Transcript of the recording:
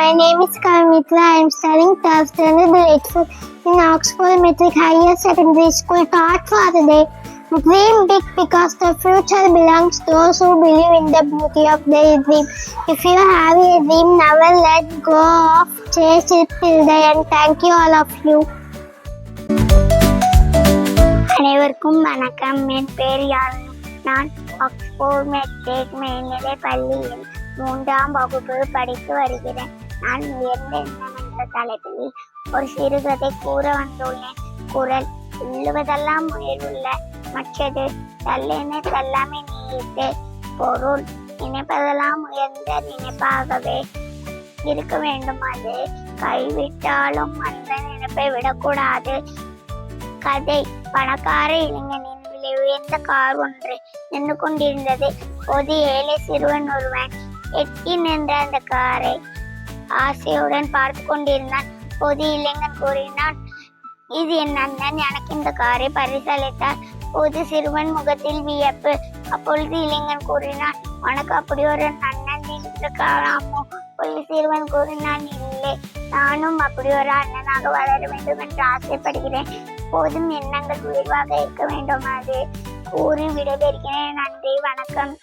my name is Kavamitra. I am studying 12th standard grade 4 in Oxford Metric Higher Secondary School. Thought for the day. Dream big because the future belongs to those who believe in the beauty of their dream. If you have a dream, never let go of chase it till the end. Thank you all of you. அனைவருக்கும் வணக்கம். என் பேர் யாழ். நான் Oxford matric மேல்நிலை பள்ளியில் 3ஆம் வகுப்பு படித்து வருகிறேன். நான் உயர்ந்த எண்ணம் என்ற தலைப்பில் ஒரு சிறுகதை கூற வந்துள்ளேன். குரல்: உள்ளுவதெல்லாம் உயர்வுள்ள மற்றது தள்ளென தள்ளாமை நீட்டு. பொருள்: நினைப்பதெல்லாம் உயர்ந்த நினைப்பாகவே இருக்க வேண்டும். அது கைவிட்டாலும் அந்த நினைப்பை விடக்கூடாது. கதை: பணக்கார இளைஞனின் விலை உயர்ந்த கார் ஒன்று நின்று கொண்டிருந்தது. பொது ஏழை சிறுவன் ஒருவன் எட்டி நின்ற அந்த காரை ஆசையுடன் பார்த்து கொண்டிருந்தான். பொது இளைஞன் கூறினான், இது என் அண்ணன், எனக்கு இந்த காரை பரிசளித்தார். பொது சிறுவன் முகத்தில் வியப்பு. அப்பொழுது இளைஞன் கூறினான், உனக்கு அப்படி ஒரு அண்ணன் இருக்காராமோ? பொது சிறுவன் கூறினான், இல்லை, நானும் அப்படி ஒரு அண்ணனாக வளர வேண்டும் என்று ஆசைப்படுகிறேன். போதும் எண்ணங்கள் உயர்வாக இருக்க வேண்டும். அது கூறி விடைபெறுகிறேன். நன்றி, வணக்கம்.